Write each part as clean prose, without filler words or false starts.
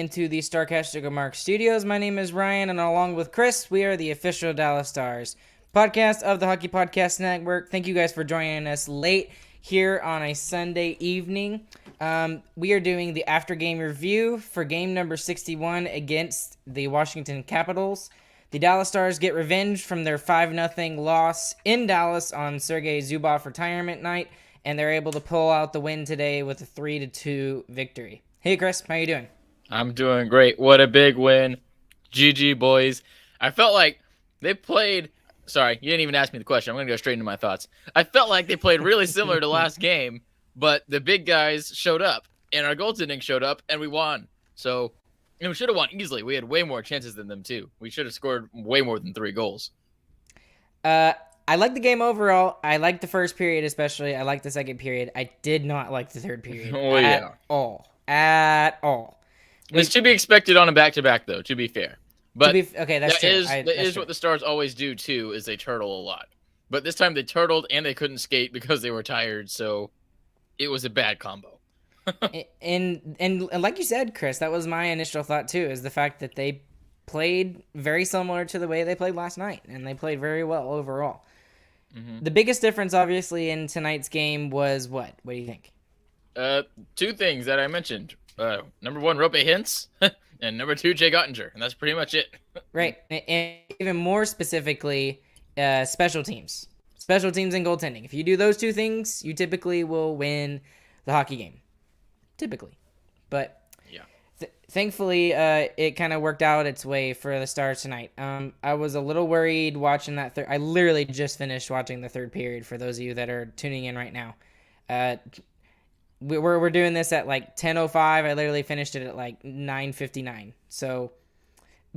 into the Starcastic Mark Studios. My name is Ryan, and along with Chris, we are the official Dallas Stars podcast of the Hockey Podcast Network. Thank you guys for joining us late here on a Sunday evening. We are doing the after-game review for game number 61 against the Washington Capitals. The Dallas Stars get revenge from their 5-0 loss in Dallas on Sergei Zubov retirement night, and they're able to pull out the win today with a 3-2 victory. Hey, Chris, how you doing? I'm doing great. What a big win. GG, boys. I felt like they played... Sorry, you didn't even ask me the question. I'm going to go straight into my thoughts. I felt like they played really similar to last game, but the big guys showed up, and our goaltending showed up, and we won. So, we should have won easily. We had way more chances than them, too. We should have scored way more than 3 goals. I like the game overall. I like the first period especially. I like the second period. I did not like the third period at all. It's to be expected on a back-to-back, though, to be fair. But okay, that's true. That is what the Stars always do, too, is they turtle a lot. But this time they turtled and they couldn't skate because they were tired, so it was a bad combo. and like you said, Chris, that was my initial thought, too, is the fact that they played very similar to the way they played last night, and they played very well overall. The biggest difference, obviously, in tonight's game was what? What do you think? 2 things that I mentioned. Number 1, Rope Hintz, and number 2, Jay Gottinger, and that's pretty much it. Right, and even more specifically, special teams. Special teams and goaltending. If you do those 2 things, you typically will win the hockey game. Typically. But thankfully, it kind of worked out its way for the Stars tonight. I was a little worried watching that I literally just finished watching the third period, for those of you that are tuning in right now. We're doing this at like 10:05. I literally finished it at like 9:59. So,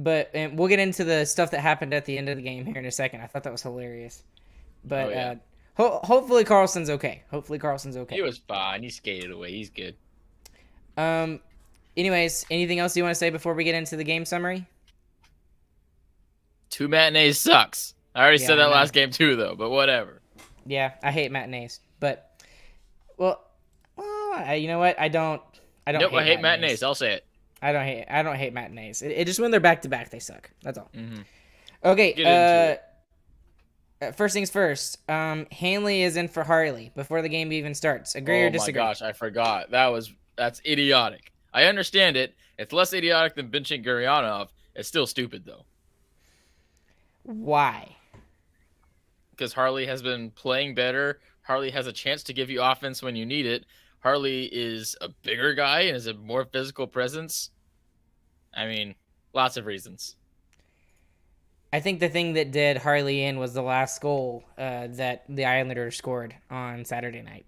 and we'll get into the stuff that happened at the end of the game here in a second. I thought that was hilarious. But hopefully Carlson's okay. He was fine. He skated away. He's good. Anyways, anything else you want to say before we get into the game summary? 2 matinees sucks. I already said that last game too, though, but whatever. Yeah, I hate matinees. But, well, you know what? I don't Nope, hate I hate matinees. matinees. I'll say it. I don't hate matinees. It just when they're back-to-back, they suck. That's all. Mm-hmm. Okay, first things first. Hanley is in for Harley before the game even starts. Agree or disagree? Oh my gosh, I forgot. That's idiotic. I understand it. It's less idiotic than benching Gurianov. It's still stupid, though. Why? Because Harley has been playing better. Harley has a chance to give you offense when you need it. Harley is a bigger guy and has a more physical presence. I mean, lots of reasons. I think the thing that did Harley in was the last goal that the Islanders scored on Saturday night.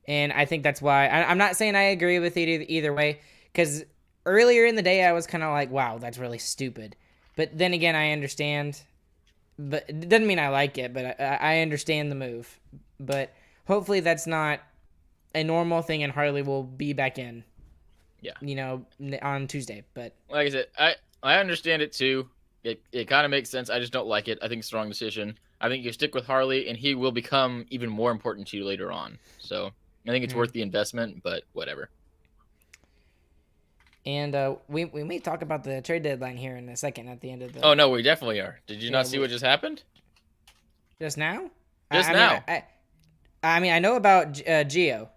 And I think that's why I'm not saying I agree with it either way, because earlier in the day I was kind of like, wow, that's really stupid. But then again, I understand. But it doesn't mean I like it, but I understand the move. But hopefully that's not a normal thing and Harley will be back in. Yeah. On Tuesday. But like I said, I understand it too. It kind of makes sense. I just don't like it. I think it's the wrong decision. I think you stick with Harley and he will become even more important to you later on. So I think it's worth the investment, but whatever. And we may talk about the trade deadline here in a second at the end of the... Oh, no, we definitely are. Did you not see what just happened? Just now? Just now. I mean, I know about Gio.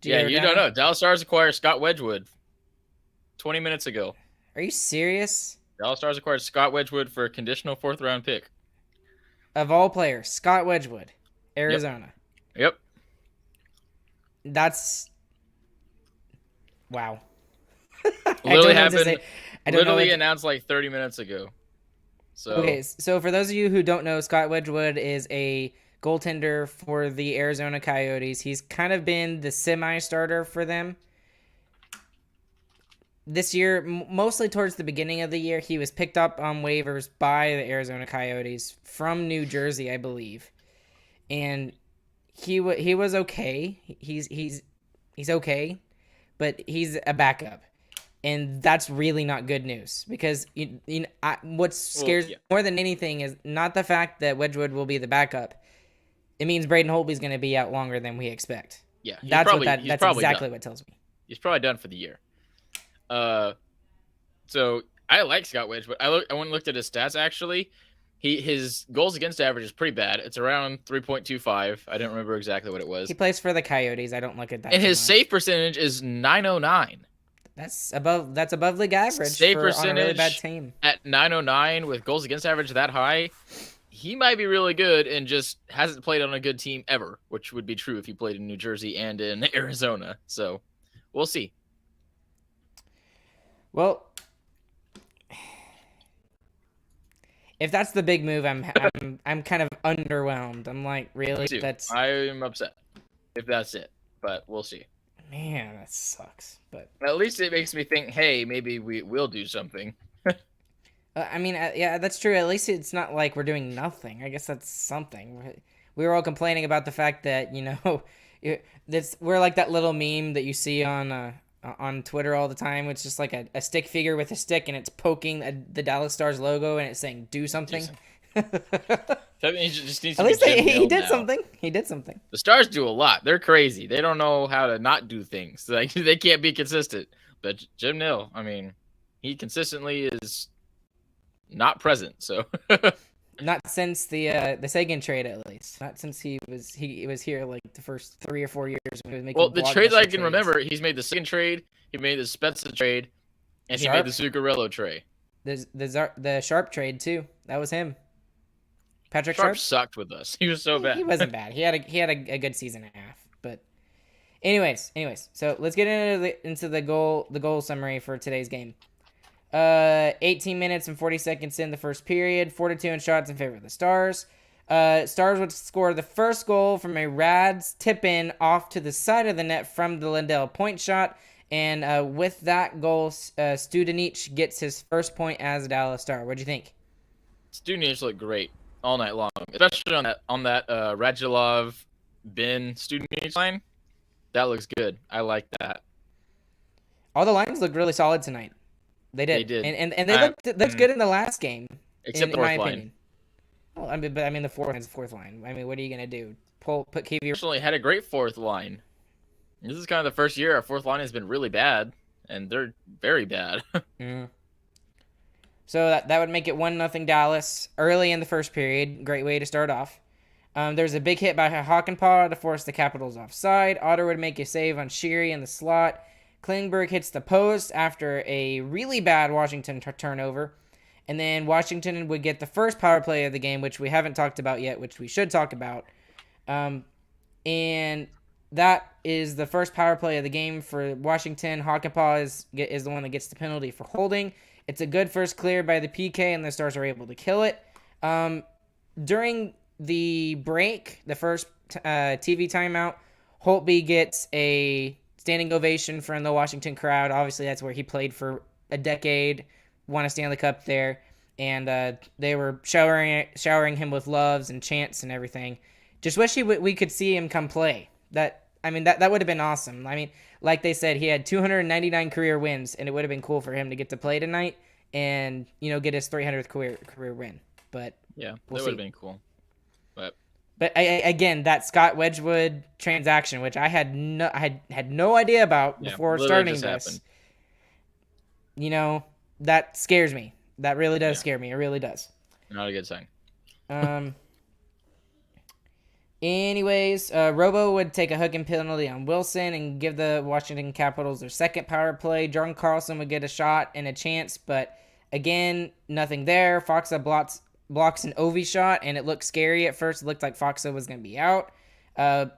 Yeah, you don't know. Dallas Stars acquired Scott Wedgwood 20 minutes ago. Are you serious? Dallas Stars acquired Scott Wedgwood for a conditional 4th-round pick. Of all players, Scott Wedgwood, Arizona. Yep. That's... Wow. Literally happened. Literally announced like 30 minutes ago. So okay, so for those of you who don't know, Scott Wedgwood is a goaltender for the Arizona Coyotes. He's kind of been the semi-starter for them this year. Mostly towards the beginning of the year, he was picked up on waivers by the Arizona Coyotes from New Jersey, I believe, and he was okay. He's okay, but he's a backup. And that's really not good news because what scares more than anything is not the fact that Wedgwood will be the backup. It means Braden Holtby's going to be out longer than we expect. Yeah, that's exactly what tells me. He's probably done for the year. So I like Scott Wedge, but I went and looked at his stats actually. His goals against average is pretty bad. It's around 3.25. I don't remember exactly what it was. He plays for the Coyotes. I don't look at that. And too his much. save percentage is 909. That's above league average Save for on a really bad percentage team. at 909 with goals against average that high. He might be really good and just hasn't played on a good team ever, which would be true if he played in New Jersey and in Arizona. So we'll see. Well, if that's the big move, I'm kind of underwhelmed. I'm like, really? That's I'm upset if that's it, but we'll see. Man, that sucks. But At least it makes me think, hey, maybe we will do something. I mean, yeah, that's true. At least it's not like we're doing nothing. I guess that's something. We were all complaining about the fact that we're like that little meme that you see on Twitter all the time. It's just like a stick figure with a stick, and it's poking the Dallas Stars logo, and it's saying "Do something." He just needs At to least be Jim he Nill did now. something. He did something. The Stars do a lot. They're crazy. They don't know how to not do things. Like they can't be consistent. But Jim Nill, I mean, he consistently is not present. So Not since the Sagan trade, at least. Not since he was here like the first 3 or 4 years when he was making. well, the trades I can trades. remember, he's made the second trade, he made the Spezza trade, and he made the Zuccarello trade. The Sharp trade too. That was him. Patrick Sharp Sharp sucked with us. He was so bad. He wasn't bad. He had a good season and a half. But anyways, so let's get into the goal summary for today's game. 18 minutes and 40 seconds in the first period, 4-2 in shots in favor of the Stars. Stars would score the first goal from a Rads tip-in off to the side of the net from the Lindell point shot. And with that goal, Studenic gets his first point as a Dallas Star. What'd you think? Studenic looked great all night long, especially on that Radulov Ben Studenic line. That looks good. I like that. All the lines looked really solid tonight. They did. And they looked good in the last game. Except the fourth line. Well, the fourth line's the fourth line. I mean, what are you gonna do? Put KV. Actually, had a great fourth line. This is kind of the first year our fourth line has been really bad, and they're very bad. So that would make it 1-0 Dallas early in the first period. Great way to start off. There's a big hit by Hakanpää to force the Capitals offside. Otter would make a save on Sheary in the slot. Klingberg hits the post after a really bad Washington turnover. And then Washington would get the first power play of the game, which we haven't talked about yet, which we should talk about. And that is the first power play of the game for Washington. Hakanpää is the one that gets the penalty for holding. It's a good first clear by the PK, and the Stars are able to kill it. During the break, the first TV timeout, Holtby gets a standing ovation from the Washington crowd. Obviously, that's where he played for a decade, won a Stanley Cup there, and they were showering him with loves and chants and everything. Just wish we could see him come play. That would have been awesome. I mean, like they said, he had 299 career wins, and it would have been cool for him to get to play tonight and get his 300th career win. But yeah, that would have been cool. But again, that Scott Wedgwood transaction, which I had no idea about before starting this, happened. That scares me. That really does scare me. It really does. Not a good sign. Anyways, Robo would take a hooking penalty on Wilson and give the Washington Capitals their second power play. Jordan Carlson would get a shot and a chance, but again, nothing there. Foxa blocks an Ovi shot, and it looked scary at first. It looked like Foxa was going to be out,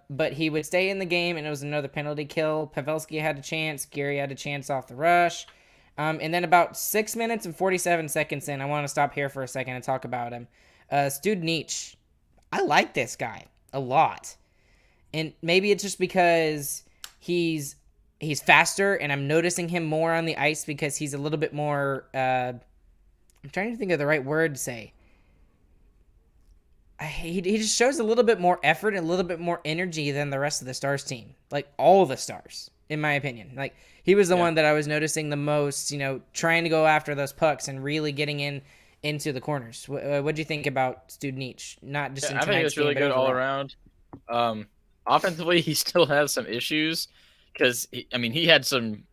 but he would stay in the game, and it was another penalty kill. Pavelski had a chance. Gary had a chance off the rush. And then about 6 minutes and 47 seconds in, I want to stop here for a second and talk about him. Studenic, I like this guy a lot. And maybe it's just because he's faster, and I'm noticing him more on the ice because he's a little bit more, I'm trying to think of the right word to say. He just shows a little bit more effort and a little bit more energy than the rest of the Stars team. Like, all the Stars, in my opinion. Like, he was the one that I was noticing the most, trying to go after those pucks and really getting into the corners. What do you think about Studenic? Not just in tonight's game, I think it's really good all around. Offensively, he still has some issues because he had some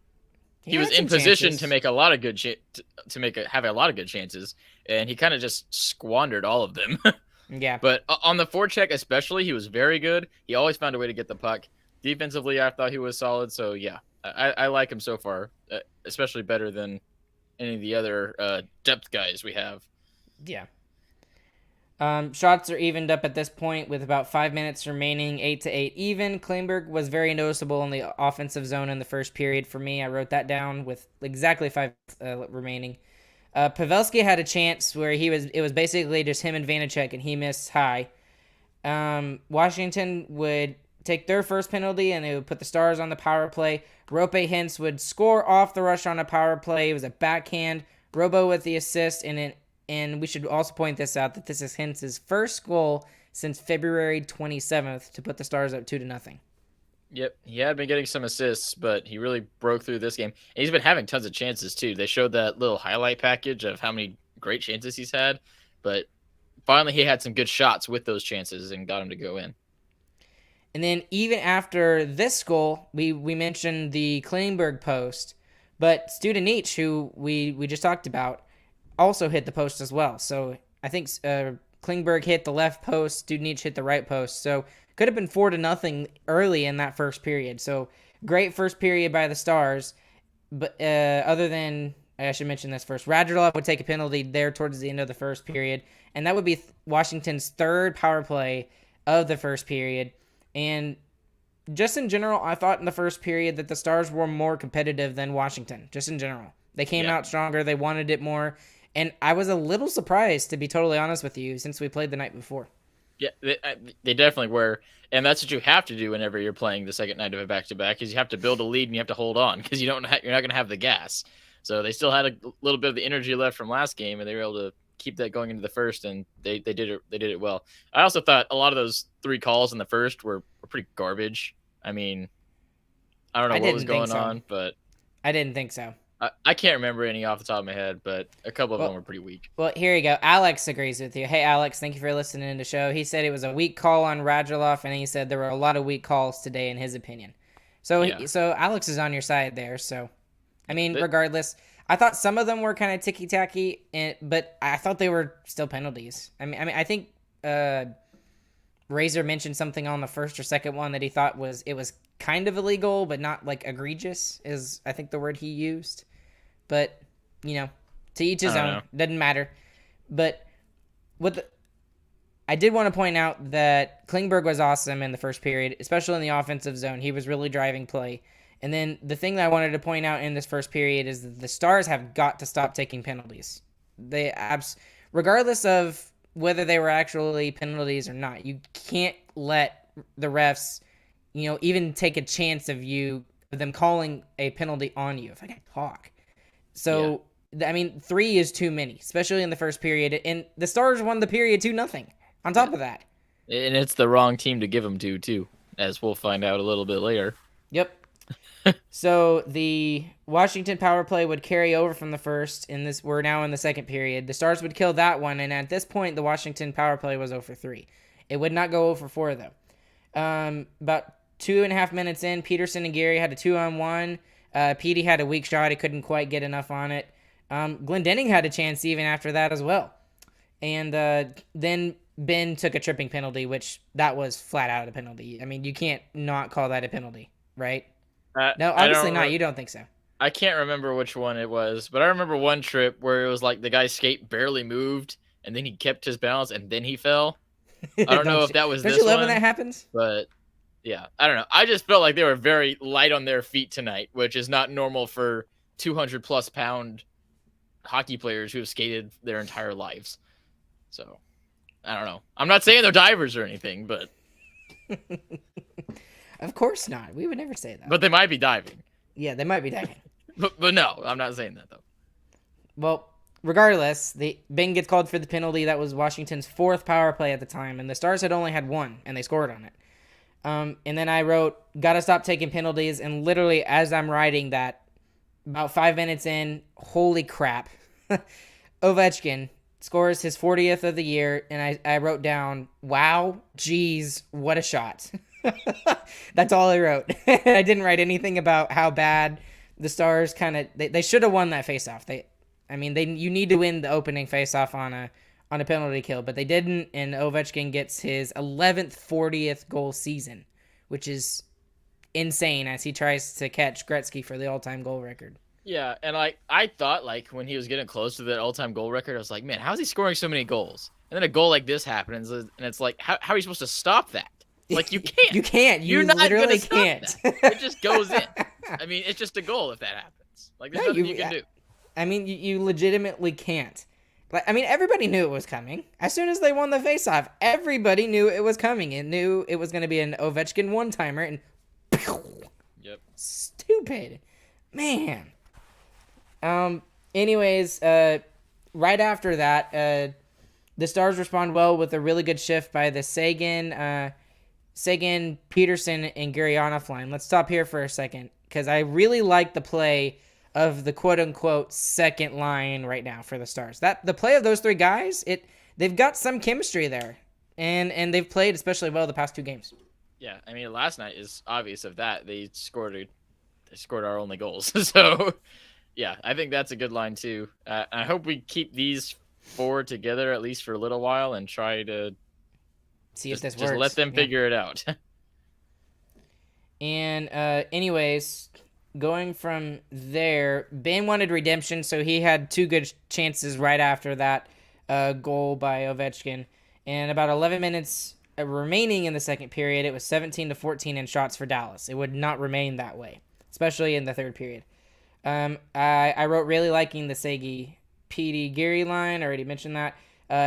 he was had in some position chances. to make a lot of good have a lot of good chances, and he kind of just squandered all of them. Yeah. But on the forecheck especially, he was very good. He always found a way to get the puck. Defensively, I thought he was solid. So yeah, I like him so far, especially better than any of the other depth guys we have. Yeah. Shots are evened up at this point with about 5 minutes remaining, 8-8 even. Klingberg was very noticeable in the offensive zone in the first period for me. I wrote that down with exactly 5 remaining. Pavelski had a chance where it was basically just him and Vanacek, and he missed high. Washington would take their first penalty, and they would put the Stars on the power play. Rope Hintz would score off the rush on a power play. It was a backhand. Robo with the assist, and we should also point this out that this is Hintz's first goal since February 27th to put the Stars up 2-0. Yep, he had been getting some assists, but he really broke through this game. And he's been having tons of chances too. They showed that little highlight package of how many great chances he's had, but finally he had some good shots with those chances and got him to go in. And then even after this goal, we mentioned the Klingberg post, but Studenic, who we just talked about, also hit the post as well. So I think Klingberg hit the left post, Studenic hit the right post. So could have been 4-0 early in that first period. So great first period by the Stars. But other than, I should mention this first, Radulov would take a penalty there towards the end of the first period. And that would be Washington's third power play of the first period. And just in general, I thought in the first period that the Stars were more competitive than Washington, just in general. They came out stronger. They wanted it more. And I was a little surprised, to be totally honest with you, since we played the night before. Yeah, they definitely were. And that's what you have to do whenever you're playing the second night of a back-to-back, is you have to build a lead and you have to hold on because you're not going to have the gas. So they still had a little bit of the energy left from last game, and they were able to keep that going into the first, and they did it well. I also thought a lot of those 3 calls in the first were pretty garbage. I mean, I don't know what was going on, but I didn't think so. I can't remember any off the top of my head, but a couple of them were pretty weak. Well, here you go. Alex agrees with you. Hey, Alex, thank you for listening to the show. He said it was a weak call on Radulov, and he said there were a lot of weak calls today, in his opinion. So, so Alex is on your side there. So, I mean, regardless, I thought some of them were kind of ticky-tacky, but I thought they were still penalties. I mean, I think Razor mentioned something on the first or second one that he thought was kind of illegal, but not like egregious, is I think the word he used. But, to each his own. Doesn't matter. But I did want to point out that Klingberg was awesome in the first period, especially in the offensive zone. He was really driving play. And then the thing that I wanted to point out in this first period is that the Stars have got to stop taking penalties. Regardless of whether they were actually penalties or not, you can't let the refs, even take a chance of them calling a penalty on you, if I can talk. So, I mean, 3 is too many, especially in the first period. And the Stars won the period 2-0 on top of that. And it's the wrong team to give them to, too, as we'll find out a little bit later. Yep. So the Washington power play would carry over from the first. We're now in the second period. The Stars would kill that one, and at this point, the Washington power play was 0-3. It would not go 0-4, though. About 2.5 minutes in, Peterson and Gary had a 2-on-1. Petey had a weak shot. He couldn't quite get enough on it. Glendening had a chance even after that as well. And then Ben took a tripping penalty, which that was flat out a penalty. I mean, you can't not call that a penalty, right? No, obviously not. You don't think so. I can't remember which one it was, but I remember one trip where it was like the guy's skate barely moved, and then he kept his balance, and then he fell. I don't know if that was this one. Don't you love when that happens? But yeah, I don't know. I just felt like they were very light on their feet tonight, which is not normal for 200-plus pound hockey players who have skated their entire lives. So, I don't know. I'm not saying they're divers or anything, but... Of course not. We would never say that. But they might be diving. Yeah, they might be diving. but no, I'm not saying that, though. Well, regardless, Ben gets called for the penalty. That was Washington's 4th power play at the time, and the Stars had only had 1, and they scored on it. And then I wrote, gotta stop taking penalties, and literally as I'm writing that, about 5 minutes in, holy crap, Ovechkin scores his 40th of the year, and I wrote down, wow, geez, what a shot. That's all I wrote. I didn't write anything about how bad the Stars kind of they should have won that faceoff. You need to win the opening faceoff on a penalty kill, but they didn't, and Ovechkin gets his 11th 40th goal season, which is insane as he tries to catch Gretzky for the all-time goal record. Yeah, and I thought when he was getting close to the all-time goal record, I was like, man, how is he scoring so many goals? And then a goal like this happens, and it's like, how are you supposed to stop that? Like, you can't. You can't. You're not literally gonna can't. Stop that. It just goes in. I mean, it's just a goal if that happens. Like, there's nothing you can do. I mean, you legitimately can't. Everybody knew it was coming. As soon as they won the faceoff, everybody knew it was coming and knew it was going to be an Ovechkin one-timer, and Yep. Stupid. Man. Anyways, right after that, the Stars respond well with a really good shift by the Seguin, Peterson, and Gurianov line. Let's stop here for a second because I really like the play of the quote-unquote second line right now for the Stars. The play of those three guys, they've got some chemistry there, and they've played especially well the past two games. Yeah, I mean, last night is obvious of that. They scored our only goals. So, yeah, I think that's a good line too. I hope we keep these four together at least for a little while and try to see if this works. Just let them figure it out. And anyways, going from there, Ben wanted redemption, so he had two good chances right after that goal by Ovechkin. And about 11 minutes remaining in the second period, it was 17-14 in shots for Dallas. It would not remain that way, especially in the third period. I wrote really liking the Segi PD Geary line. I already mentioned that.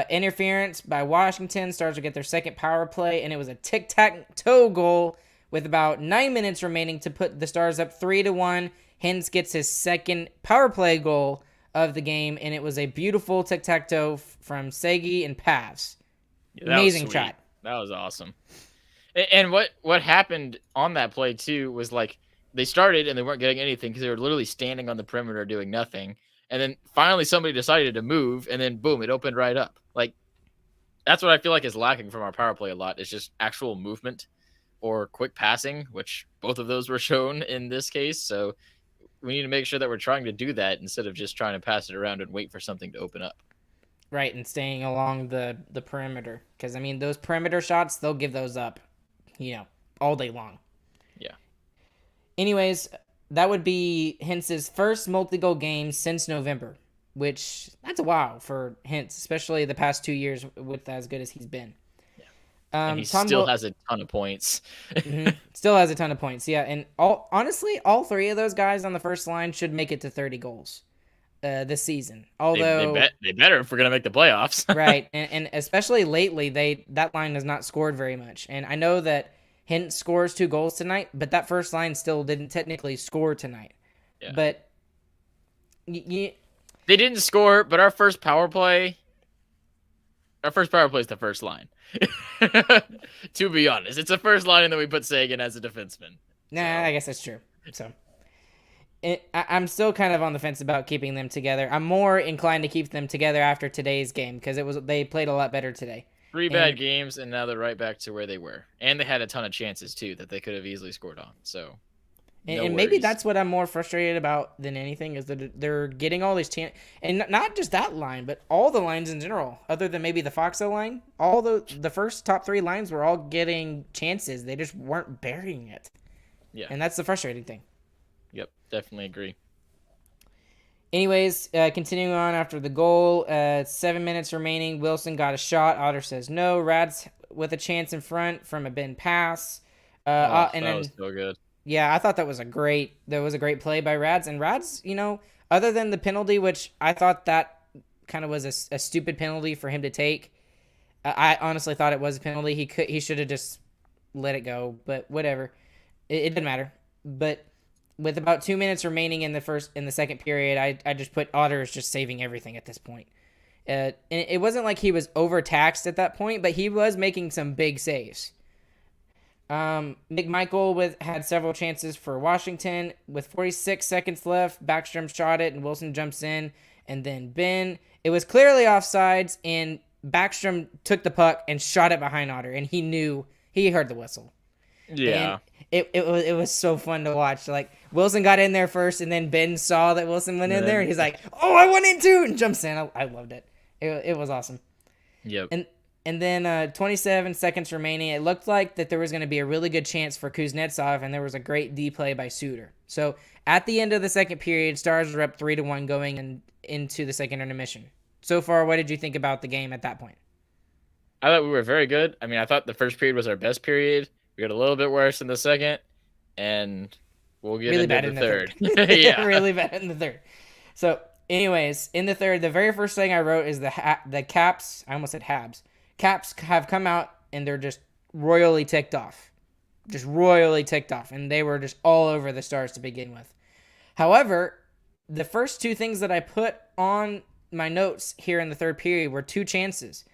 Interference by Washington. Stars would get their second power play, and it was a tic-tac-toe goal with about 9 minutes remaining to put the Stars up 3-1. Hintz gets his second power play goal of the game, and it was a beautiful tic-tac-toe from Segi and Pavs. Yeah, amazing shot. That was awesome. And what happened on that play too was they started and they weren't getting anything because they were literally standing on the perimeter doing nothing. And then finally somebody decided to move, and then boom, it opened right up. That's what I feel like is lacking from our power play a lot. It's just actual movement or quick passing, which both of those were shown in this case. So we need to make sure that we're trying to do that instead of just trying to pass it around and wait for something to open up. Right, and staying along the perimeter. Because, I mean, those perimeter shots, they'll give those up, all day long. Yeah. Anyways, that would be Hintz's first multi-goal game since November, which, that's a wow for Hintz, especially the past 2 years with as good as he's been. Yeah. And he still has a ton of points. Still has a ton of points, yeah. And honestly, all three of those guys on the first line should make it to 30 goals. This season, although they better if we're gonna make the playoffs. Right, and especially lately, that line has not scored very much. And I know that Hintz scores 2 goals tonight, but that first line still didn't technically score tonight. Yeah. But they didn't score. But our first power play is the first line. To be honest, it's the first line, and then we put Seguin as a defenseman. Nah, I guess that's true. So. I'm still kind of on the fence about keeping them together. I'm more inclined to keep them together after today's game because they played a lot better today. 3 bad games, and now they're right back to where they were. And they had a ton of chances, too, that they could have easily scored on. So, and maybe that's what I'm more frustrated about than anything is that they're getting all these chances. And not just that line, but all the lines in general, other than maybe the Foxo line. All the first top 3 lines were all getting chances. They just weren't burying it. Yeah. And that's the frustrating thing. Yep, definitely agree. Anyways, continuing on after the goal, 7 minutes remaining. Wilson got a shot. Otter says no. Rads with a chance in front from a Ben pass. That was so good. Yeah, I thought that was a great play by Rads. And Rads, other than the penalty, which I thought that kind of was a stupid penalty for him to take. I honestly thought it was a penalty. He should have just let it go, but whatever. It didn't matter. But with about 2 minutes remaining in the second period, I just put Otter as just saving everything at this point. And it wasn't like he was overtaxed at that point, but he was making some big saves. McMichael had several chances for Washington. With 46 seconds left, Backstrom shot it, and Wilson jumps in. And then Ben, it was clearly offsides, and Backstrom took the puck and shot it behind Otter, and he heard the whistle. Yeah. And it was so fun to watch. Like Wilson got in there first, and then Ben saw that Wilson went in there, and he's like, "Oh, I went in too!" and jumps in. I loved it. It was awesome. Yep. And then 27 seconds remaining. It looked like that there was going to be a really good chance for Kuznetsov, and there was a great D play by Suter. So at the end of the second period, Stars were up 3-1 going into the second intermission. So far, what did you think about the game at that point? I thought we were very good. I mean, I thought the first period was our best period. We got a little bit worse in the second, and we'll get Really into bad the in the third. third. Yeah. Really bad in the third. So, anyways, in the third, the very first thing I wrote is the Caps. I almost said Habs. Caps have come out and they're just royally ticked off. Just royally ticked off. And they were just all over the Stars to begin with. However, the first two things that I put on my notes here in the third period were two chances.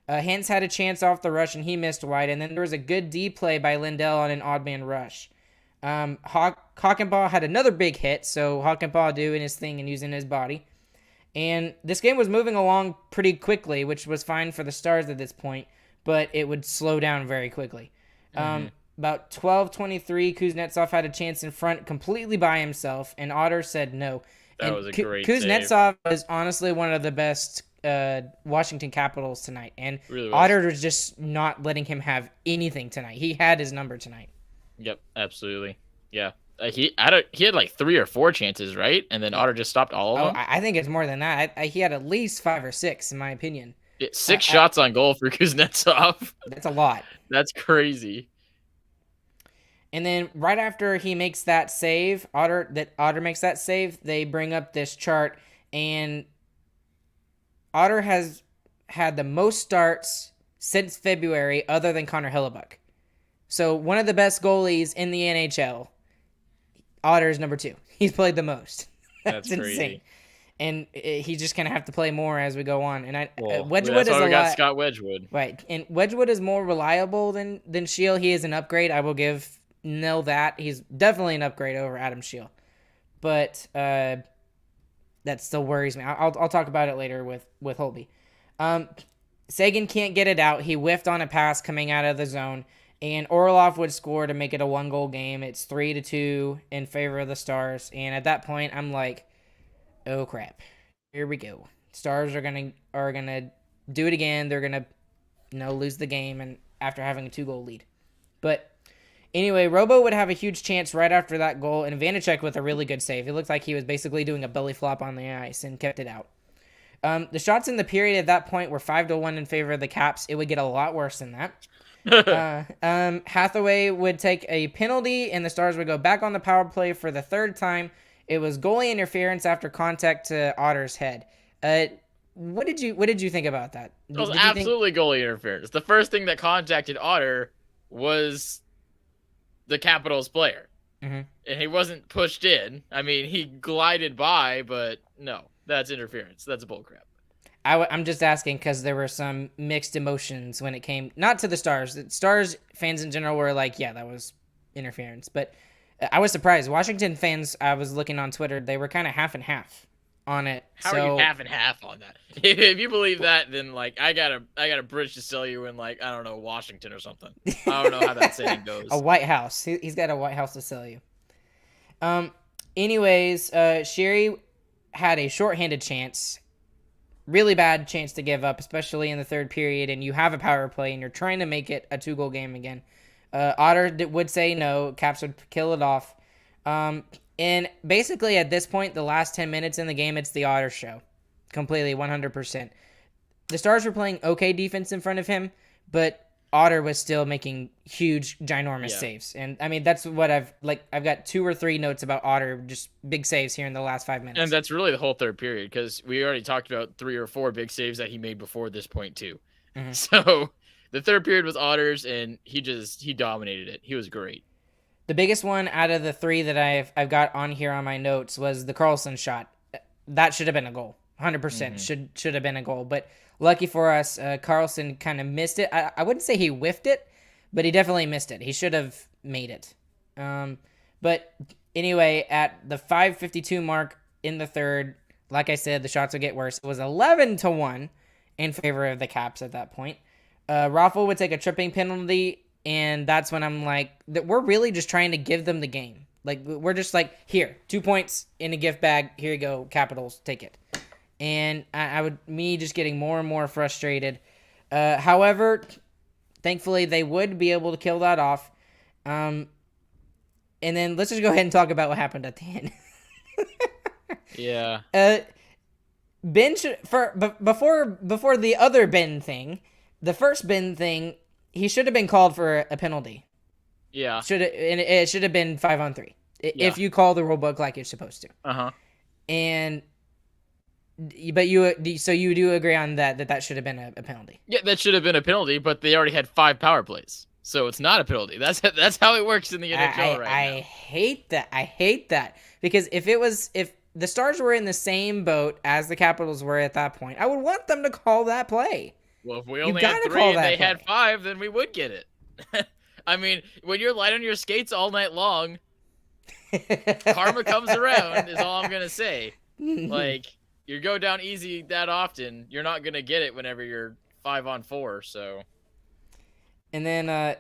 Hintz had a chance off the rush and he missed wide. And then there was a good D play by Lindell on an odd man rush. Hockenpah had another big hit. So Hockenpah doing his thing and using his body. And this game was moving along pretty quickly, which was fine for the Stars at this point, but it would slow down very quickly. About 12:23, Kuznetsov had a chance in front completely by himself, and Otter said no. That was a great Kuznetsov was honestly one of the best Washington Capitals tonight, and Really was. Otter was just not letting him have anything tonight. He had his number tonight. Yep, absolutely. Yeah. He had like 3 or 4 chances, right? And then Otter just stopped all of them. I think it's more than that. He had at least 5 or 6, in my opinion. 6 shots on goal for Kuznetsov. That's a lot. That's crazy. And then right after he makes that save, Otter makes that save, they bring up this chart, and Otter has had the most starts since February other than Connor Hellebuyck. So one of the best goalies in the NHL. Otter is number 2. He's played the most. That's insane. Crazy. And he's just going to have to play more as we go on. And Wedgwood is a lot. Scott Wedgwood. Right. And Wedgwood is more reliable than Scheel. He is an upgrade. I will give Nil that. He's definitely an upgrade over Adam Scheel. But that still worries me. I'll talk about it later with Holtby. Sagan can't get it out. He whiffed on a pass coming out of the zone. And Orlov would score to make it a 1-goal game. It's 3-2 in favor of the Stars. And at that point, I'm like, oh crap, here we go. Stars are gonna do it again. They're gonna lose the game and after having a 2-goal lead. But anyway, Robo would have a huge chance right after that goal, and Vanacek with a really good save. It looked like he was basically doing a belly flop on the ice and kept it out. The shots in the period at that point were 5-1 in favor of the Caps. It would get a lot worse than that. Hathaway would take a penalty, and the Stars would go back on the power play for the third time. It was goalie interference after contact to Otter's head. What did you think about that? It was absolutely goalie interference. The first thing that contacted Otter was the Capitals player, and he wasn't pushed in. I mean, he glided by, but no, that's interference. That's bullcrap. I'm just asking because there were some mixed emotions when it came, not to the Stars. The Stars fans in general were like, yeah, that was interference. But I was surprised. Washington fans, I was looking on Twitter, they were kind of half and half on it. How are you half and half on that? If you believe that, then like I got a bridge to sell you in like, I don't know, Washington or something. I don't know how that saying goes. A White House. He's got a White House to sell you. Anyways, Sherry had a shorthanded chance. Really bad chance to give up, especially in the third period, and you have a power play, and you're trying to make it a 2-goal game again. Otter would say no. Caps would kill it off. And basically, at this point, the last 10 minutes in the game, it's the Otter show. Completely, 100%. The Stars were playing okay defense in front of him, but Otter was still making huge, ginormous saves. And, I mean, that's what I've got 2 or 3 notes about Otter, just big saves here in the last 5 minutes. And that's really the whole third period, because we already talked about 3 or 4 big saves that he made before this point, too. Mm-hmm. So the third period was Otter's, and he dominated it. He was great. The biggest one out of the 3 that I've got on here on my notes was the Karlsson shot. That should have been a goal. 100% should have been a goal. But lucky for us, Karlsson kind of missed it. I wouldn't say he whiffed it, but he definitely missed it. He should have made it. But anyway, at the 5:52 mark in the third, like I said, the shots would get worse. It was 11-1 in favor of the Caps at that point. Raffl would take a tripping penalty And that's when I'm like, that we're really just trying to give them the game. Like, we're just like, here, 2 points in a gift bag. Here you go, Capitals, take it. And me just getting more and more frustrated. However, thankfully, they would be able to kill that off. And then let's just go ahead and talk about what happened at the end. Yeah. Ben before the other Ben thing, the first Ben thing, he should have been called for a penalty. Yeah. It should have been 5-on-3 if you call the rule book like you're supposed to. But you do agree on that should have been a penalty. Yeah, that should have been a penalty, but they already had 5 power plays, so it's not a penalty. That's how it works in the NHL right now. I hate that. I hate that because if the Stars were in the same boat as the Capitals were at that point, I would want them to call that play. Well, if we only had 3 and they had 5, then we would get it. I mean, when you're light on your skates all night long, karma comes around is all I'm going to say. Like, you go down easy that often, you're not going to get it whenever you're 5-on-4, so. And then,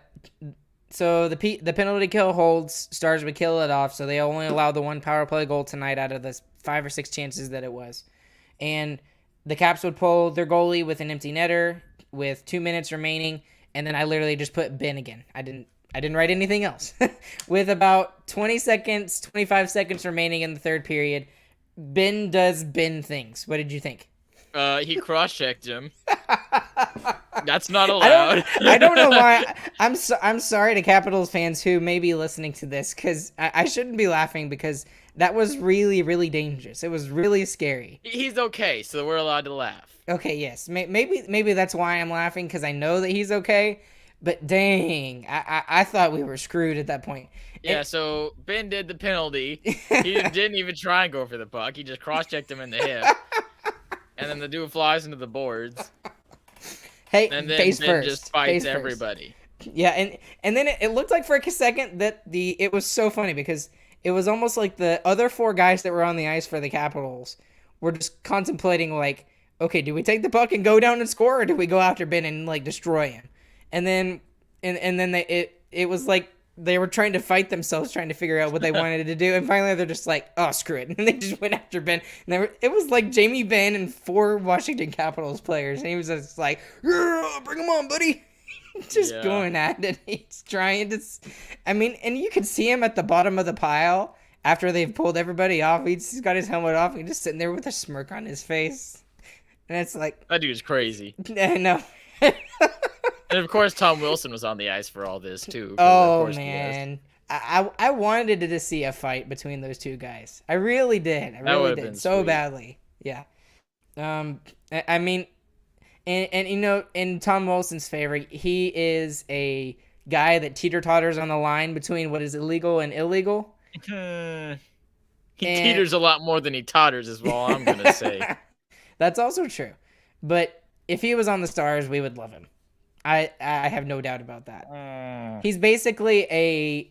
so the penalty kill holds, Stars would kill it off, so they only allowed the 1 power play goal tonight out of the 5 or 6 chances that it was. And the Caps would pull their goalie with an empty netter with 2 minutes remaining, and then I literally just put Ben again. I didn't write anything else. With about 25 seconds remaining in the third period, Ben does Ben things. What did you think? He cross-checked him. That's not allowed. I don't know why. I'm sorry to Capitals fans who may be listening to this, because I shouldn't be laughing, because that was really, really dangerous. It was really scary. He's okay, so we're allowed to laugh. Okay, yes. Maybe that's why I'm laughing, because I know that he's okay. But dang, I thought we were screwed at that point. Yeah, so Ben did the penalty. He didn't even try and go for the puck. He just cross-checked him in the hip. And then the dude flies into the boards. Hey, and then face Ben first. just fights everybody. Yeah, and then it looked like for a second that it was so funny because it was almost like the other 4 guys that were on the ice for the Capitals were just contemplating, like, okay, do we take the puck and go down and score, or do we go after Ben and, like, destroy him? And then it was like they were trying to fight themselves, trying to figure out what they wanted to do, and finally they're just like, oh, screw it, and they just went after Ben. And it was like Jamie Benn and 4 Washington Capitals players, and he was just like, yeah, bring him on, buddy. Just going at it. He's trying to, I mean, and you could see him at the bottom of the pile after they've pulled everybody off. He's got his helmet off, and he's just sitting there with a smirk on his face, and it's like, that dude's crazy. I know. And of course, Tom Wilson was on the ice for all this too. Oh man, I wanted to see a fight between those 2 guys. I really did. I really did so sweet. Badly. Yeah. I mean, and you know, in Tom Wilson's favor, he is a guy that teeter-totters on the line between what is illegal and illegal. He teeters a lot more than he totters, is all I'm gonna say. That's also true. But if he was on the Stars, we would love him. I have no doubt about that. He's basically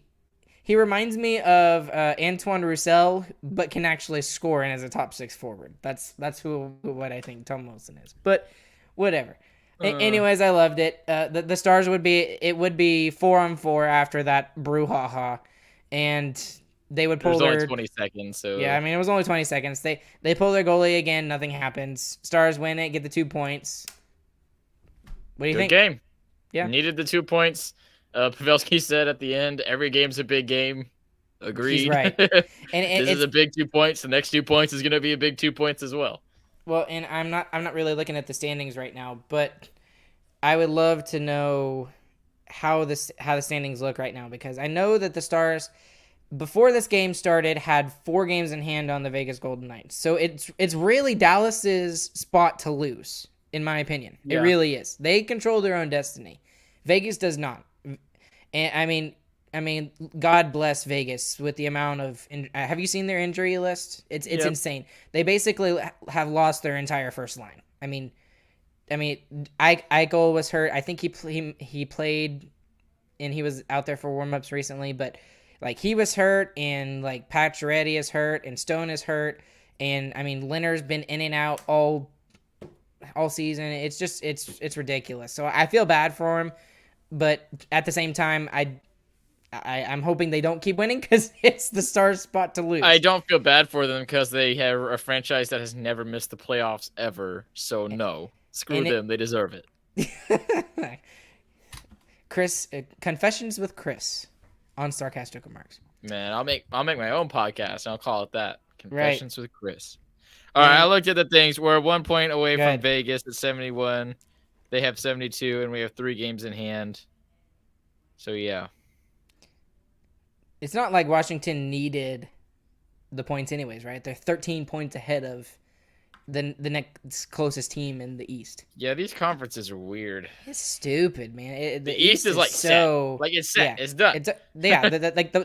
he reminds me of Antoine Roussel, but can actually score and is a top 6 forward. That's what I think Tom Wilson is. But whatever. Anyways, I loved it. The Stars would be 4-on-4 after that brouhaha, and they would pull only 20 seconds. So yeah, I mean it was only 20 seconds. They pull their goalie again. Nothing happens. Stars win it, get the 2 points. What do you think? Good game. Yeah. Needed the 2 points. Pavelski said at the end, every game's a big game. Agreed. He's right. And this is a big 2 points. The next 2 points is going to be a big 2 points as well. Well, and I'm not really looking at the standings right now, but I would love to know how the standings look right now, because I know that the Stars, before this game started, had 4 games in hand on the Vegas Golden Knights. So it's really Dallas's spot to lose, in my opinion. Yeah. It really is. They control their own destiny. Vegas does not. And I mean, God bless Vegas with the amount of. Have you seen their injury list? It's insane. They basically have lost their entire first line. I mean, Eichel was hurt. I think he played, and he was out there for warmups recently. But like, he was hurt, and like Pacioretty is hurt, and Stone is hurt, and I mean Leonard's been in and out all season. It's just it's ridiculous. So I feel bad for him. but at the same time, I'm hoping they don't keep winning because it's the Stars' spot to lose. I don't feel bad for them because they have a franchise that has never missed the playoffs ever. So no, screw them. They deserve it. Chris, Confessions with Chris on Sarcastic Remarks. Man, I'll make my own podcast and I'll call it that. Confessions with Chris. All right, I looked at the things. We're 1 point away from Vegas at 71. They have 72, and we have 3 games in hand. So yeah. It's not like Washington needed the points anyways, right? They're 13 points ahead of the next closest team in the East. Yeah, these conferences are weird. It's stupid, man. The East is like so set. Like it's set. Yeah, it's done.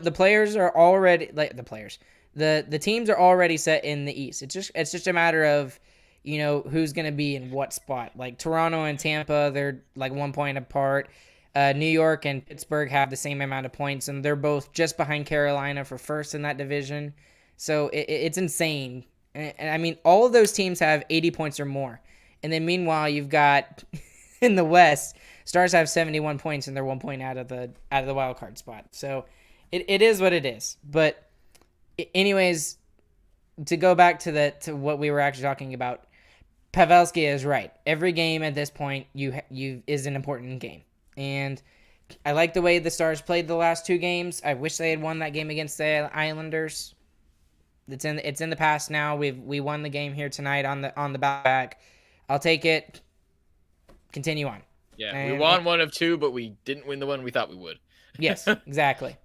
The players are already the teams are already set in the East. It's just a matter of, who's going to be in what spot. Like Toronto and Tampa, they're like 1 point apart. New York and Pittsburgh have the same amount of points, and they're both just behind Carolina for first in that division. So it's insane. And I mean, all of those teams have 80 points or more. And then meanwhile, you've got in the West, Stars have 71 points, and they're 1 point out of the wild card spot. So it is what it is. But anyways, to go back to what we were actually talking about, Pavelski is right. Every game at this point is an important game. And I like the way the Stars played the last 2 games. I wish they had won that game against the Islanders. It's in the past now. We won the game here tonight on the back. I'll take it. Continue on. Yeah, we won 1 of 2, but we didn't win the one we thought we would. Yes, exactly.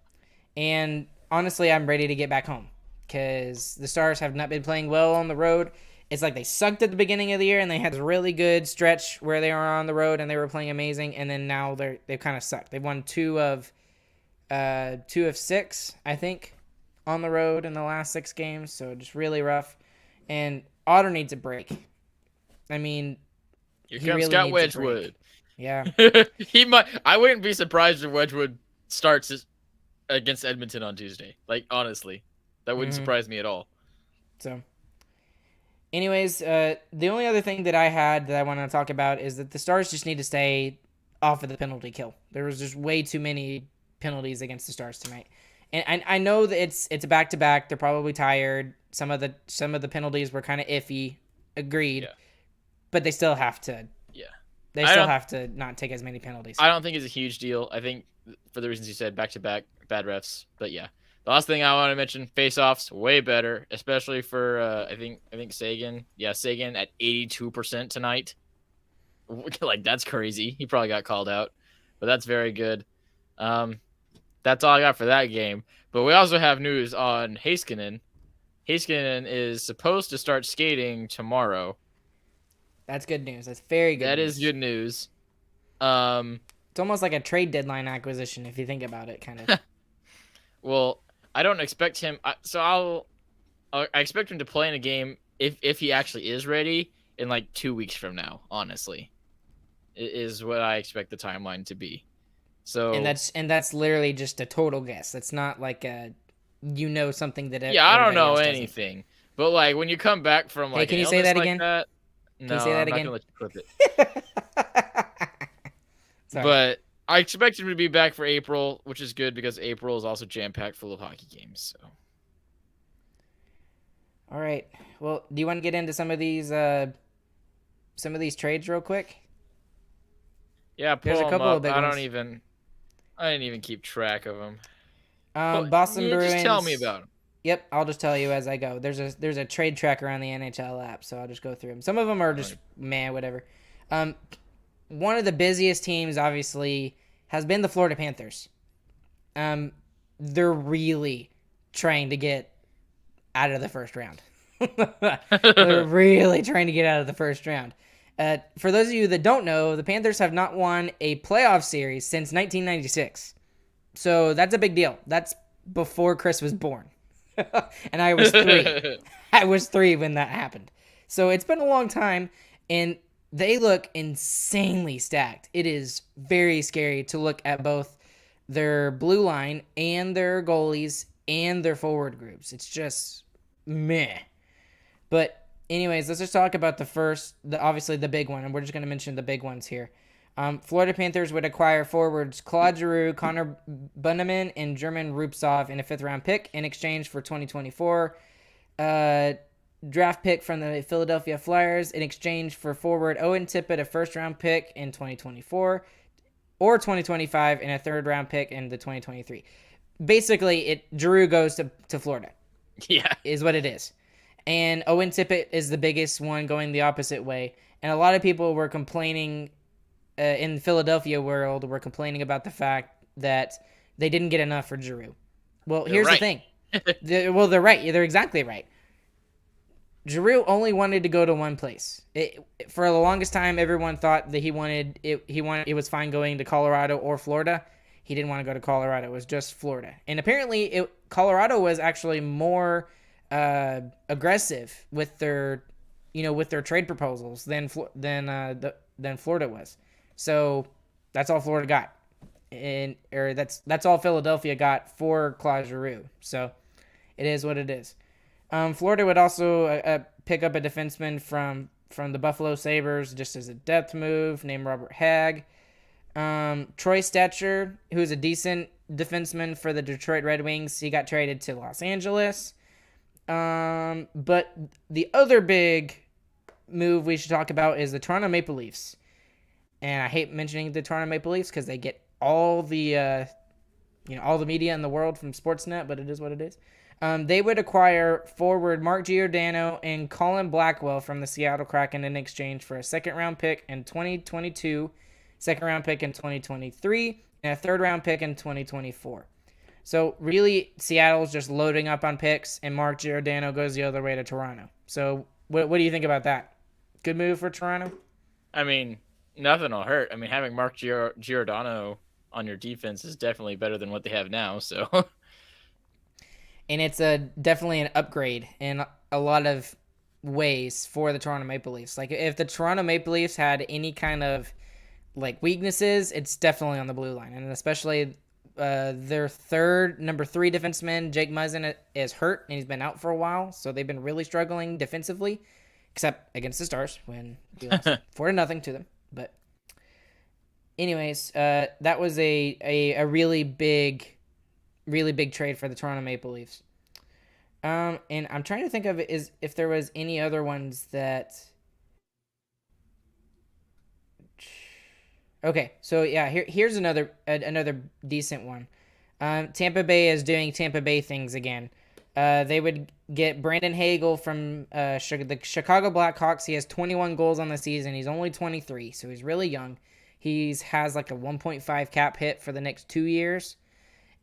And honestly, I'm ready to get back home because the Stars have not been playing well on the road. It's like they sucked at the beginning of the year, and they had this really good stretch where they were on the road and they were playing amazing, and then now they've kind of sucked. They've won 2 of 6, I think, on the road in the last 6 games, so just really rough. And Otter needs a break. I mean, here comes really Scott Wedgwood. Yeah, he might. I wouldn't be surprised if Wedgwood starts against Edmonton on Tuesday. Like honestly, that wouldn't surprise me at all. So, anyways, the only other thing that I had that I want to talk about is that the Stars just need to stay off of the penalty kill. There was just way too many penalties against the Stars tonight. And I know that it's a back-to-back. They're probably tired. Some of the penalties were kind of iffy. Agreed. Yeah. But they still have to. Yeah. They still have to not take as many penalties. I don't think it's a huge deal. I think for the reasons you said, back-to-back, bad refs. But yeah. The last thing I want to mention, face-offs, way better, especially for I think Seguin. Yeah, Seguin at 82% tonight. Like that's crazy. He probably got called out, but that's very good. That's all I got for that game. But we also have news on Heiskanen. Heiskanen is supposed to start skating tomorrow. That's good news. That's very good. That is good news. It's almost like a trade deadline acquisition if you think about it, kind of. Well, I don't expect him. I expect him to play in a game if he actually is ready in like 2 weeks from now. Honestly, is what I expect the timeline to be. So and that's literally just a total guess. That's not like something that. Yeah, I don't know anything. But like when you come back from like, hey, can you say that again? No, can you say that again? I'm not gonna let you clip it. But I expect him to be back for April, which is good because April is also jam-packed full of hockey games. So. All right. Well, do you want to get into some of these trades real quick? Yeah, there's a couple of big ones. I didn't even keep track of them. Boston Bruins. Just tell me about them. Yep, I'll just tell you as I go. There's a trade tracker on the NHL app, so I'll just go through them. Some of them are just whatever. One of the busiest teams, obviously, has been the Florida Panthers. They're really trying to get out of the first round. They're really trying to get out of the first round. For those of you that don't know, the Panthers have not won a playoff series since 1996. So that's a big deal. That's before Chris was born. And I was 3. I was 3 when that happened. So it's been a long time, and they look insanely stacked. It is very scary to look at both their blue line and their goalies and their forward groups. It's just meh. But anyways, let's just talk about obviously the big one, and we're just going to mention the big ones here. Florida Panthers would acquire forwards Claude Giroux, Connor Bunnaman, and German Rupsov in a 5th-round pick in exchange for 2024 draft pick from the Philadelphia Flyers in exchange for forward Owen Tippett, a 1st-round pick in 2024 or 2025 and a 3rd-round pick in the 2023. Basically, Giroux goes to Florida. Yeah. Is what it is. And Owen Tippett is the biggest one going the opposite way. And a lot of people were complaining in the Philadelphia world were complaining about the fact that they didn't get enough for Giroux. Well, here's the thing. They're right. They're exactly right. Giroux only wanted to go to one place. For the longest time, everyone thought that he wanted it was fine going to Colorado or Florida. He didn't want to go to Colorado. It was just Florida. And apparently, Colorado was actually more aggressive with their trade proposals than Florida was. So that's all Florida got, that's all Philadelphia got for Claude Giroux. So it is what it is. Florida would also pick up a defenseman from the Buffalo Sabres just as a depth move named Robert Hagg. Troy Stetcher, who's a decent defenseman for the Detroit Red Wings, he got traded to Los Angeles. But the other big move we should talk about is the Toronto Maple Leafs. And I hate mentioning the Toronto Maple Leafs because they get all the media in the world from Sportsnet, but it is what it is. They would acquire forward Mark Giordano and Colin Blackwell from the Seattle Kraken in exchange for a 2nd-round pick in 2022, 2nd-round pick in 2023, and a 3rd-round pick in 2024. So really, Seattle's just loading up on picks, and Mark Giordano goes the other way to Toronto. So what do you think about that? Good move for Toronto? I mean, nothing will hurt. I mean, having Mark Giordano on your defense is definitely better than what they have now. So, and it's definitely an upgrade in a lot of ways for the Toronto Maple Leafs. Like if the Toronto Maple Leafs had any kind of weaknesses, it's definitely on the blue line, and especially their number 3 defenseman Jake Muzzin is hurt and he's been out for a while, so they've been really struggling defensively, except against the Stars when we lost 4-0 to them. But anyways, that was a really big trade for the Toronto Maple Leafs. And I'm trying to think of if there was any other ones that. Okay, so yeah, here's another decent one. Tampa Bay is doing Tampa Bay things again. They would get Brandon Hagel from the Chicago Blackhawks. He has 21 goals on the season. He's only 23, so he's really young. He has like a 1.5 cap hit for the next 2 years.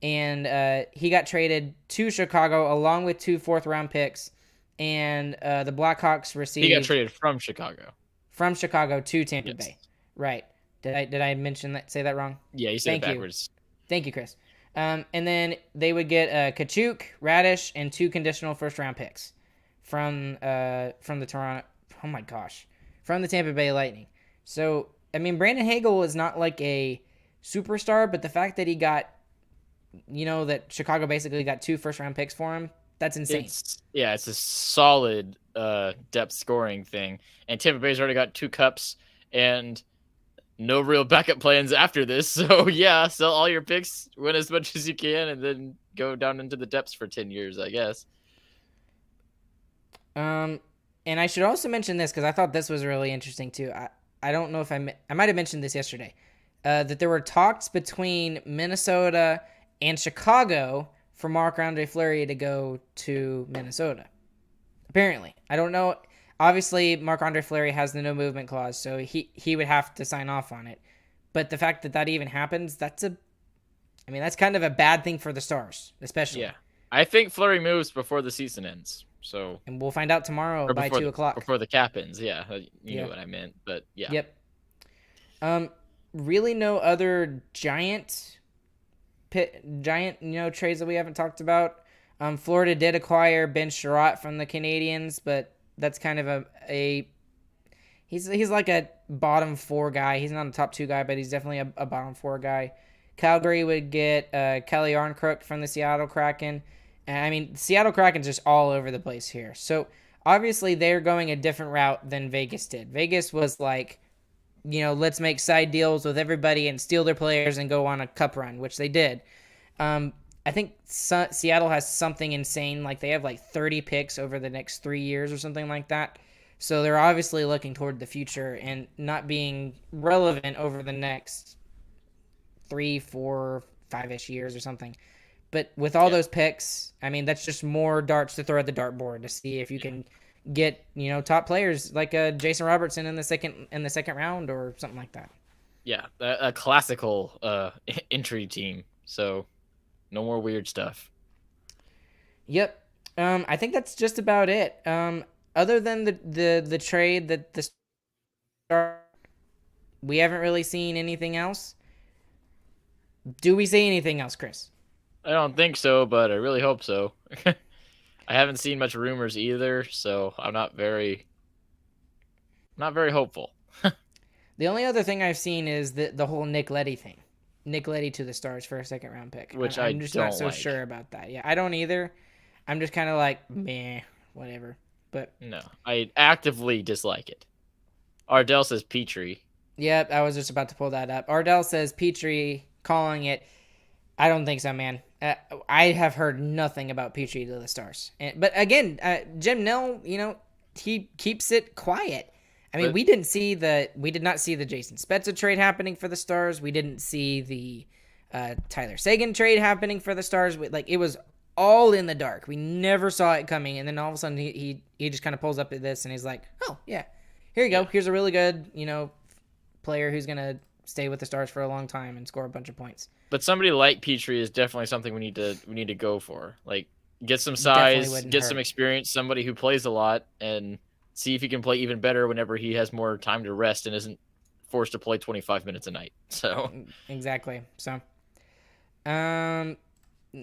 And he got traded to Chicago along with 2 4th-round picks. And the Blackhawks received... He got traded from Chicago. From Chicago to Tampa Bay. Right. Did I mention that? Say that wrong? Yeah, you said it backwards. Thank you, Chris. And then they would get Kachuk, Radish, and 2 conditional 1st-round picks from the Toronto. Oh my gosh, from the Tampa Bay Lightning. So I mean, Brandon Hagel is not like a superstar, but the fact that he got, that Chicago basically got 2 1st-round picks for him, that's insane. It's a solid depth scoring thing, and Tampa Bay's already got 2 cups and no real backup plans after this. So yeah, sell all your picks, win as much as you can, and then go down into the depths for 10 years, I guess. And I should also mention this because I thought this was really interesting too. I don't know if I might have mentioned this yesterday, that there were talks between Minnesota and Chicago for Marc-Andre Fleury to go to Minnesota. Apparently, I don't know. Obviously, Marc-Andre Fleury has the no movement clause, so he would have to sign off on it. But the fact that even happens, that's kind of a bad thing for the Stars, especially. Yeah, I think Fleury moves before the season ends. So, and we'll find out tomorrow by 2:00 before the cap ends. Yeah, you know what I meant, but yeah. Yep. Really, no other giant trades that we haven't talked about. Florida did acquire Ben Sherratt from the Canadiens, but that's kind of he's like a bottom 4 guy. He's not a top 2 guy, but he's definitely a bottom 4 guy. Calgary would get Kelly Arncrook from the Seattle Kraken. And I mean, Seattle Kraken's just all over the place here. So obviously they're going a different route than Vegas did. Vegas was like let's make side deals with everybody and steal their players and go on a cup run, which they did. I think Seattle has something insane. Like they have like 30 picks over the next 3 years or something like that. So they're obviously looking toward the future and not being relevant over the next 3, 4, 5-ish years or something. But with all those picks, I mean, that's just more darts to throw at the dartboard to see if you can get, top players like Jason Robertson in the second round or something like that. Yeah, a classical entry team. So no more weird stuff. Yep. I think that's just about it. Other than the trade that the Stars, we haven't really seen anything else. Do we see anything else, Chris? I don't think so, but I really hope so. I haven't seen much rumors either, so I'm not very hopeful. The only other thing I've seen is the whole Nick Leddy thing. Nick Leddy to the Stars for a second round pick. Which I'm just not so like. sure about that. Yeah, I don't either. I'm just kind of like, meh, whatever. But no, I actively dislike it. Ardell says Petrie. Yep, I was just about to pull that up. Ardell says Petrie, calling it. I don't think so, man. I have heard nothing about Petrie to the Stars. But again, Jim Nill, he keeps it quiet. I mean, we did not see the Jason Spezza trade happening for the Stars. We didn't see the Tyler Seguin trade happening for the Stars. It was all in the dark. We never saw it coming, and then all of a sudden he just kind of pulls up at this and he's like, "Oh yeah, here you go. Here's a really good player who's gonna stay with the Stars for a long time and score a bunch of points." But somebody like Petrie is definitely something we need to go for. Like, get some size, get some experience, somebody who plays a lot, and see if he can play even better whenever he has more time to rest and isn't forced to play 25 minutes a night. So exactly. So,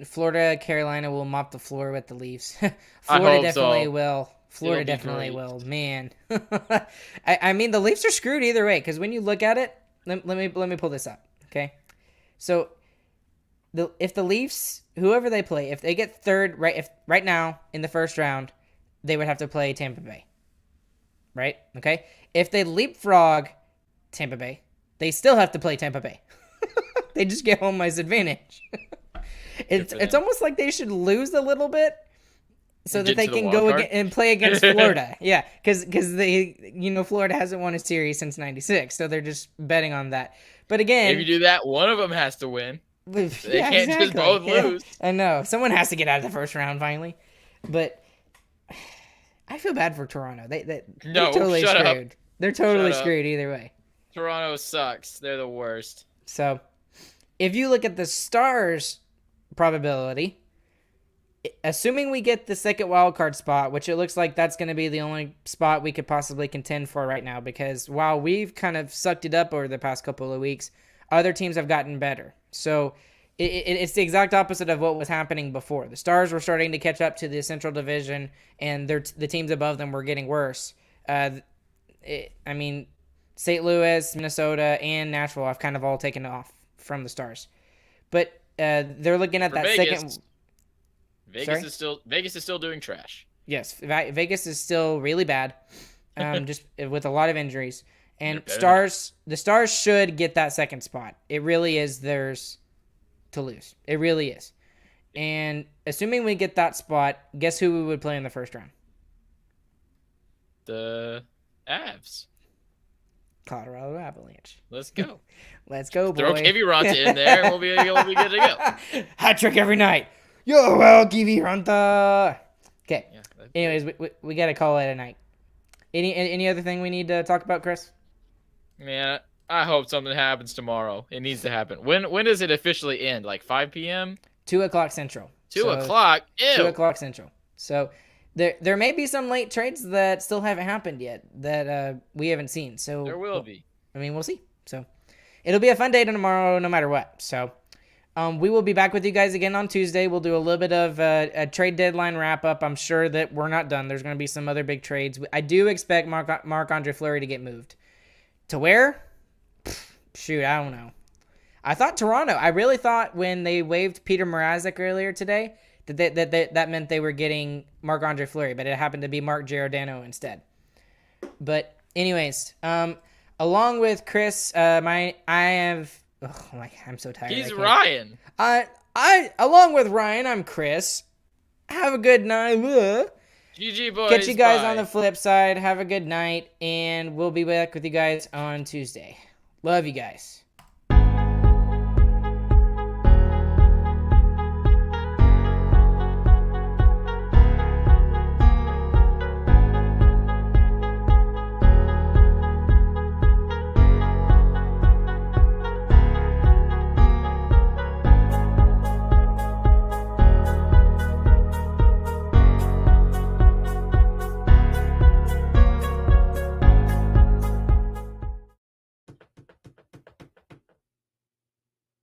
Florida, Carolina will mop the floor with the Leafs. Florida definitely will. Florida definitely will. Man, I mean the Leafs are screwed either way because when you look at it, let me pull this up. Okay, so if the Leafs, whoever they play, if they get third right now in the first round, they would have to play Tampa Bay. Right? Okay. If they leapfrog Tampa Bay, they still have to play Tampa Bay. They just get home ice advantage. It's almost like they should lose a little bit so that they can go and play against Florida. Yeah, because they Florida hasn't won a series since '96, so they're just betting on that. But again, if you do that, one of them has to win. They can't just both lose. I know someone has to get out of the first round finally, but I feel bad for Toronto. They're totally screwed. They're totally screwed either way. Toronto sucks. They're the worst. So, if you look at the Stars probability, assuming we get the second wildcard spot, which it looks like that's going to be the only spot we could possibly contend for right now, because while we've kind of sucked it up over the past couple of weeks, other teams have gotten better. So, it's the exact opposite of what was happening before. The Stars were starting to catch up to the Central Division, and the teams above them were getting worse. St. Louis, Minnesota, and Nashville have kind of all taken off from the Stars. But they're looking at that second. Vegas is still doing trash. Yes, Vegas is still really bad, just with a lot of injuries. And the Stars should get that second spot. It really is theirs to lose. It really is. And assuming we get that spot, guess who we would play in the first round? The Avs. Colorado Avalanche. Let's go. Let's go, boy. Throw Kiviranta in there, and we'll be good to go. Hat trick every night. Yo, well, Kiviranta. Okay. Yeah, anyways, we got to call it a night. Any other thing we need to talk about, Chris? Man, I hope something happens tomorrow. It needs to happen. When does it officially end? Like 5 p.m.? 2 o'clock Central. 2 o'clock? Ew. 2 o'clock Central. So there may be some late trades that still haven't happened yet that we haven't seen. So there will be. I mean, we'll see. So it'll be a fun day tomorrow no matter what. So we will be back with you guys again on Tuesday. We'll do a little bit of a trade deadline wrap-up. I'm sure that we're not done. There's going to be some other big trades. I do expect Marc-Andre Fleury to get moved. To where? Shoot, I don't know. I thought Toronto. I really thought when they waived Peter Mrazek earlier today that meant they were getting Marc-Andre Fleury, but it happened to be Mark Giordano instead. But anyways, Along with Chris, I have. Oh my, I'm so tired. He's Ryan. Along with Ryan, I'm Chris. Have a good night. GG boys. Catch you guys bye. on the flip side. Have a good night, and we'll be back with you guys on Tuesday. Love you guys.